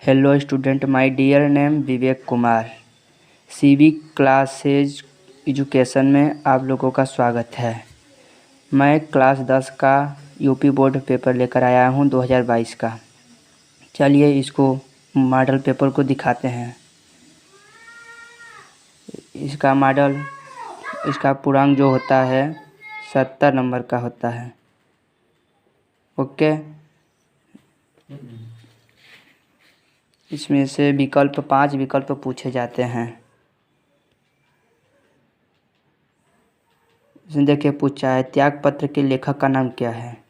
Hello student, my dear name Vivek Kumar. CV classes education में आप लोगों का स्वागत है। मैं क्लास 10 का यूपी बोर्ड पेपर लेकर आया हूं 2022 का। चलिए इसको मॉडल पेपर को दिखाते हैं। इसका मॉडल, इसका पूर्णांक जो होता है 70 नंबर का होता है। ओके, इसमें से 5 विकल्प पूछे जाते हैं। इसमें देखिए पूछा है त्याग पत्र के लेखक का नाम क्या है।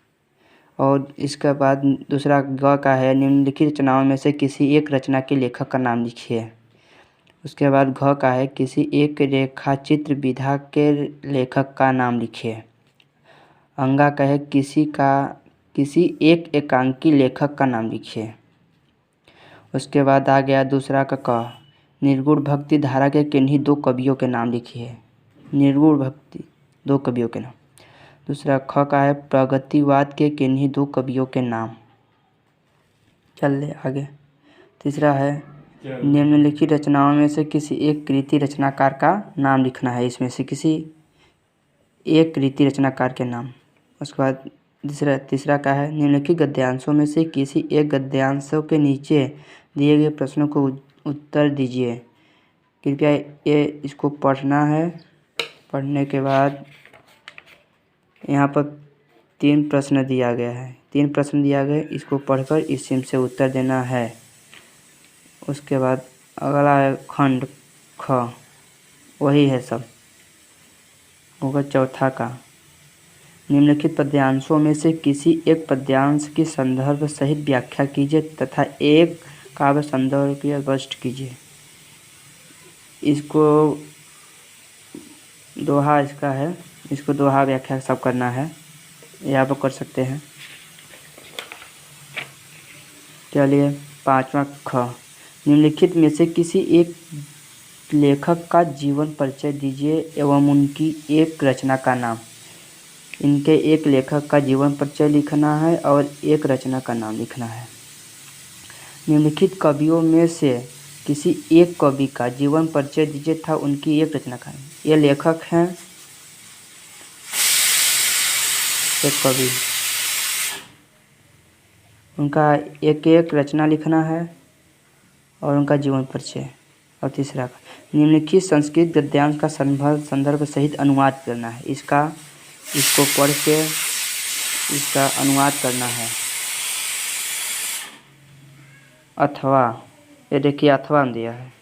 और इसके बाद दूसरा ग का है निम्नलिखित रचनाओं में से किसी एक रचना के लेखक का नाम लिखिए। उसके बाद घ का है किसी एक रेखाचित्र विधा के लेखक का नाम लिखिए। अंगा का है किसी एक एकांकी लेखक का नाम लिखिए। उसके बाद आ गया दूसरा का क निर्गुण भक्ति धारा के किन्हीं दो कवियों के नाम लिखिए। निर्गुण भक्ति दो कवियों के नाम। दूसरा ख का है प्रगतिवाद के किन्हीं दो कवियों के नाम। चल ले आगे। तीसरा है निम्नलिखित रचनाओं में से किसी एक कृति रचनाकार का नाम लिखना है। इसमें से किसी एक कृति रचनाकार के नाम। उसके बाद तीसरा का है निम्नलिखित गद्यांशों में से किसी एक गद्यांशों के नीचे दिए गए प्रश्नों को उत्तर दीजिए। कृपया ये इसको पढ़ना है। पढ़ने के बाद यहाँ पर 3 प्रश्न दिया गया है। 3 प्रश्न दिया गया, इसको पढ़कर इसी से उत्तर देना है। उसके बाद अगला है खंड ख, वही है सब होगा। चौथा का निम्नलिखित पद्यांशों में से किसी एक पद्यांश की संदर्भ सहित व्याख्या कीजिए तथा एक काव्य संदर्भ की स्पष्ट कीजिए। इसको दोहा इसका है, इसको दोहा व्याख्या सब करना है, यहाँ पर कर सकते हैं। चलिए 5वां ख निम्नलिखित में से किसी एक लेखक का जीवन परिचय दीजिए एवं उनकी एक रचना का नाम। इनके एक लेखक का जीवन परिचय लिखना है और एक रचना का नाम लिखना है। निम्नलिखित कवियों में से किसी एक कवि का जीवन परिचय दीजिए था उनकी एक रचना का। ये लेखक हैं, एक कवि, उनका एक एक रचना लिखना है और उनका जीवन परिचय। और तीसरा का निम्नलिखित संस्कृत गद्यांश का संदर्भ सहित अनुवाद करना है। इसको पढ़ के इसका अनुवाद करना है। अथवा ये देखिए अथवा दिया है।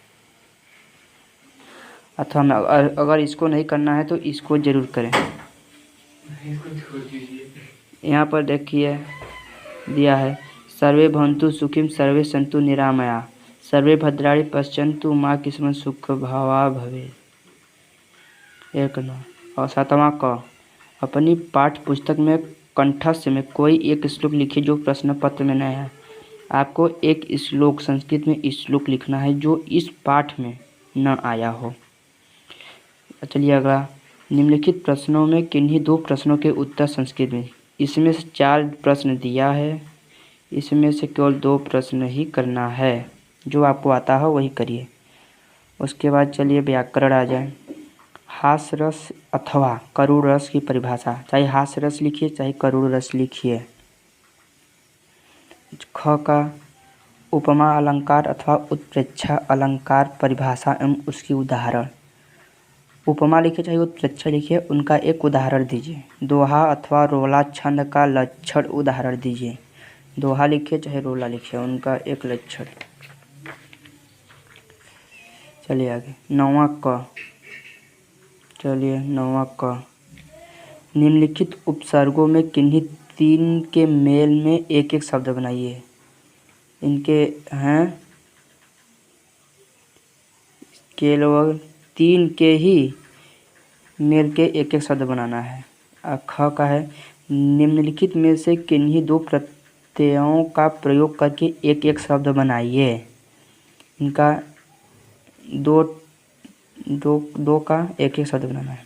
अथवा में अगर इसको नहीं करना है तो इसको जरूर करें। यहाँ पर देखिए दिया है सर्वे भवन्तु सुखिं सर्वे सन्तु निरामया सर्वे भद्राणि पश्यन्तु माँ किस्मत सुख भावा भवे। 1 और 7वां क अपनी पाठ्य पुस्तक में कंठस्थ में कोई एक श्लोक लिखिए जो प्रश्न पत्र में नहीं है। आपको एक श्लोक संस्कृत में श्लोक लिखना है जो इस पाठ में न आया हो। चलिए अगला निम्नलिखित प्रश्नों में किन्हीं 2 प्रश्नों के उत्तर संस्कृत में। इसमें से 4 प्रश्न दिया है, इसमें से केवल 2 प्रश्न ही करना है। जो आपको आता हो वही करिए। उसके बाद चलिए व्याकरण आ जाए। हास्य रस अथवा करुण रस की परिभाषा, चाहे हास्य रस लिखिए चाहे करुण रस लिखिए। ख का उपमा अलंकार अथवा उत्प्रेक्षा अलंकार परिभाषा एवं उसकी उदाहरण। उपमा लिखिए चाहे उत्प्रेक्षा लिखिए, उनका एक उदाहरण दीजिए। दोहा अथवा रोला छंद का लक्षण उदाहरण दीजिए। दोहा लिखिए चाहे रोला लिखिए, उनका एक लक्षण। चलिए आगे 9वां क। चलिए 9वां क निम्नलिखित उपसर्गों में किन्हीं 3 के मेल में एक एक शब्द बनाइए। इनके हैं केवल 3 के ही मेल के एक एक शब्द बनाना है। ख का है निम्नलिखित में से किन्हीं 2 प्रत्ययों का प्रयोग करके एक एक शब्द बनाइए। इनका दो का एक एक शब्द बनाना है।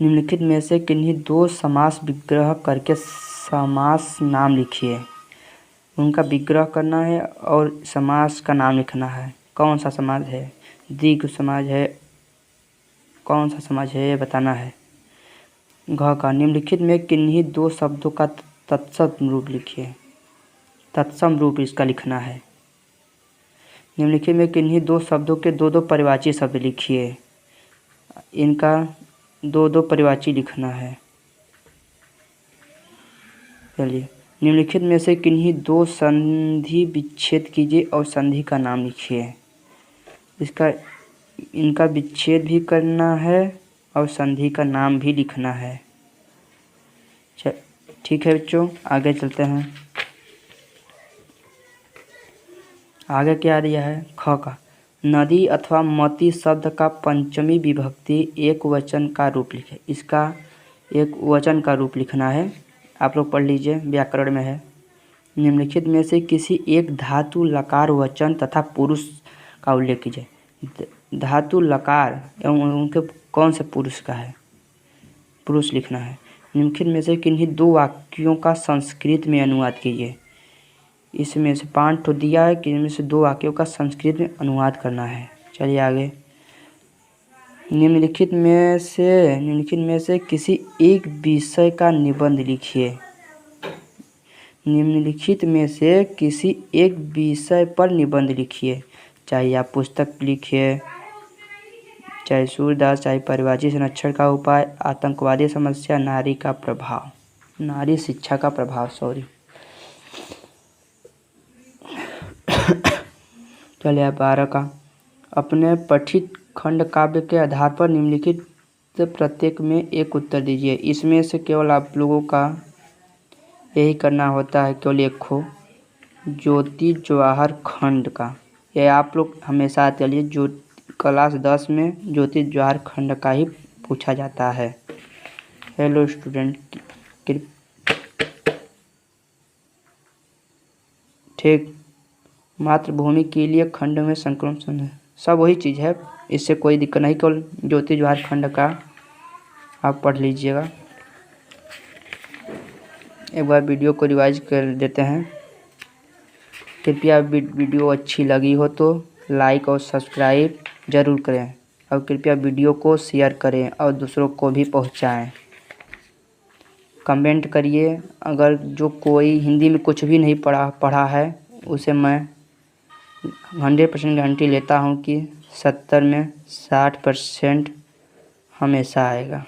निम्नलिखित में से किन्हीं 2 समास विग्रह करके समास नाम लिखिए। उनका विग्रह करना है और समास का नाम लिखना है। कौन सा समाज है, द्विगु समाज है, कौन सा समाज है ये बताना है। घ का निम्नलिखित में किन्हीं दो शब्दों का तत्सम रूप लिखिए। तत्सम रूप इसका लिखना है। निम्नलिखित में किन्हीं दो शब्दों के दो दो परिवाची शब्द लिखिए। इनका दो दो परिवाची लिखना है। चलिए, निम्नलिखित में से किन्हीं दो संधि विच्छेद कीजिए और संधि का नाम लिखिए। इनका विच्छेद भी करना है और संधि का नाम भी लिखना है। ठीक है बच्चों, आगे चलते हैं। आगे क्या दिया है। ख का नदी अथवा मति शब्द का पंचमी विभक्ति एक वचन का रूप लिखे। इसका एक वचन का रूप लिखना है। आप लोग पढ़ लीजिए, व्याकरण में है। निम्नलिखित में से किसी एक धातु लकार वचन तथा पुरुष का उल्लेख कीजिए। धातु लकार एवं उनके कौन से पुरुष का है, पुरुष लिखना है। निम्नलिखित में से किन्हीं दो वाक्यों का संस्कृत में अनुवाद कीजिए। इसमें से 5 तो दिया है कि इनमें से दो वाक्यों का संस्कृत में अनुवाद करना है। चलिए आगे। निम्नलिखित में से किसी एक विषय का निबंध लिखिए। निम्नलिखित में से किसी एक विषय पर निबंध लिखिए। चाहे आप पुस्तक लिखिए, चाहे सूरदास, चाहे परिवाची संरक्षण का उपाय, आतंकवादी समस्या, नारी का प्रभाव, नारी शिक्षा का प्रभाव, सॉरी। चलिए आप 12 का अपने पठित खंड काव्य के आधार पर निम्नलिखित प्रत्येक में एक उत्तर दीजिए। इसमें से केवल आप लोगों का यही करना होता है, केवल एक हो ज्योति जवाहर खंड का। यह आप लोग हमेशा चलिए, जो क्लास 10 में ज्योति जवाहर खंड का ही पूछा जाता है। हेलो स्टूडेंट, ठीक। मातृभूमि के लिए खंड में संक्रमण सब वही चीज़ है, इससे कोई दिक्कत नहीं, केवल ज्योति जवाहर खंड का आप पढ़ लीजिएगा। एक बार वीडियो को रिवाइज कर देते हैं। कृपया वीडियो अच्छी लगी हो तो लाइक और सब्सक्राइब ज़रूर करें और कृपया वीडियो को शेयर करें और दूसरों को भी पहुंचाएं। कमेंट करिए। अगर जो कोई हिंदी में कुछ भी नहीं पढ़ा है उसे मैं 100% गारंटी लेता हूं कि 70 में 60% हमेशा आएगा।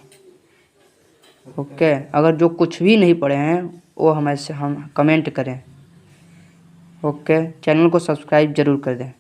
ओके, अगर जो कुछ भी नहीं पढ़े हैं वो हम कमेंट करें। ओके, चैनल को सब्सक्राइब ज़रूर कर दें।